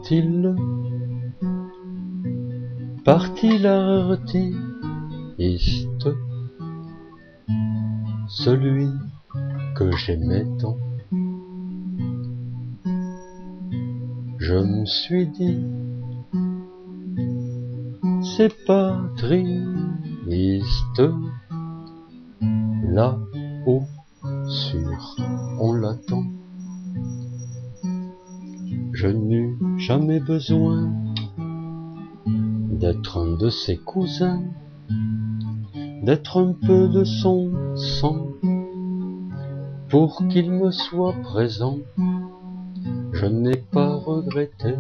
Quand il partit l'artiste, celui que j'aimais tant, je me suis dit, c'est pas triste, là-haut sur on l'attend. Je n'eus jamais besoin d'être un de ses cousins, d'être un peu de son sang, pour qu'il me soit présent. Je n'ai pas regretté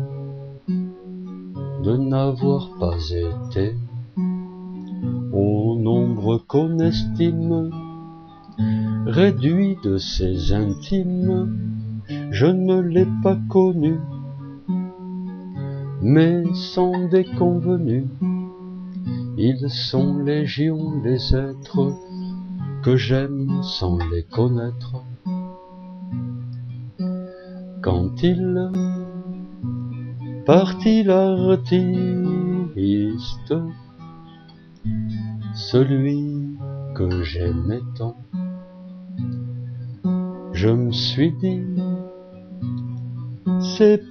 de n'avoir pas été au nombre qu'on estime, réduit de ses intimes. Je ne l'ai pas connu, mais sans déconvenu, ils sont légion les êtres que j'aime sans les connaître. Quand il partit l'artiste, celui que j'aimais tant, je me suis dit, c'est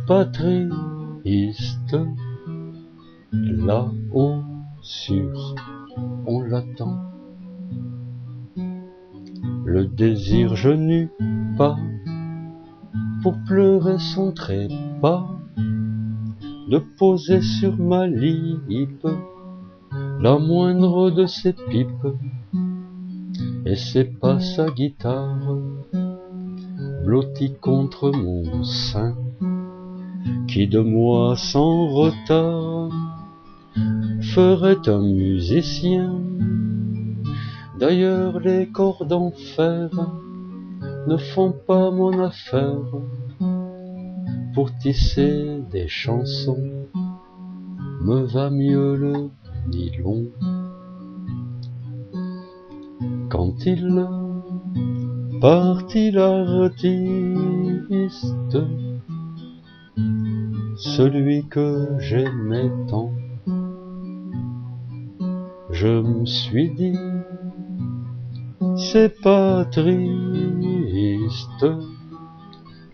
pas triste, là-haut sur on l'attend. Le désir je n'eus pas pour pleurer son trépas, de poser sur ma lippe la moindre de ses pipes, et c'est pas sa guitare blottie contre mon sein qui de moi sans retard ferait un musicien. D'ailleurs les cordes en fer ne font pas mon affaire pour tisser des chansons, me va mieux le nylon. Quand il partit l'artiste, celui que j'aimais tant, je me suis dit, c'est pas triste,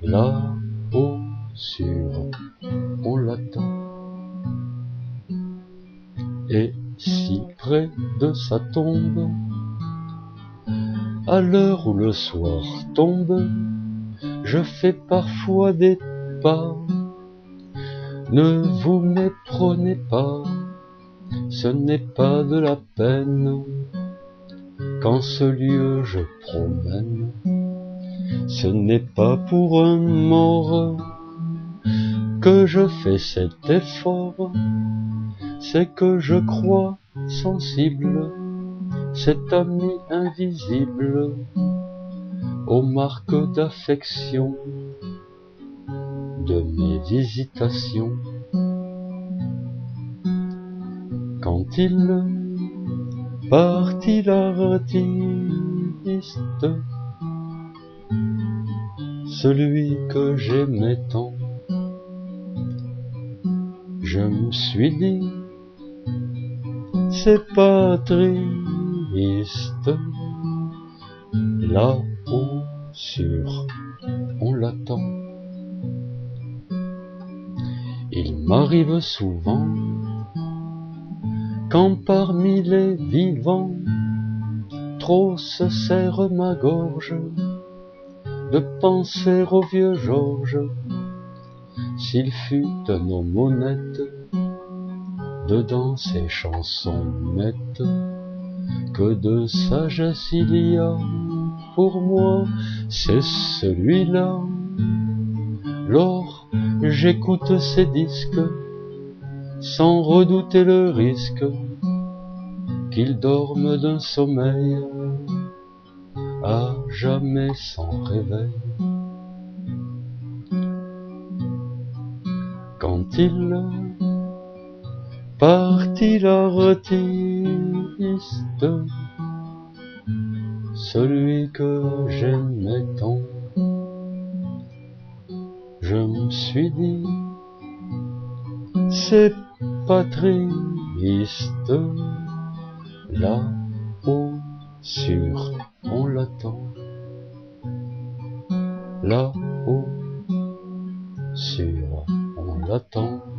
là-haut sur on l'attend. Et si près de sa tombe, à l'heure où le soir tombe, je fais parfois des pas, ne vous méprenez pas, ce n'est pas de la peine. Qu'en ce lieu je promène, ce n'est pas pour un mort que je fais cet effort, c'est que je crois sensible, cet ami invisible, aux marques d'affection de mes visitations. Quand il partit l'artiste, celui que j'aimais tant, je me suis dit, c'est pas triste, là-haut sur on l'attend. Il m'arrive souvent, quand parmi les vivants trop se serre ma gorge, de penser au vieux Georges, s'il fut un homme honnête, dedans ses chansons nettes, que de sagesse il y a, pour moi c'est celui-là. Lors j'écoute ses disques, sans redouter le risque qu'il dorme d'un sommeil à jamais sans réveil. Quand il partit l'artiste, celui que j'aimais tant, je me suis dit, c'est pas triste, là-haut sur on l'attend, là-haut sur on l'attend.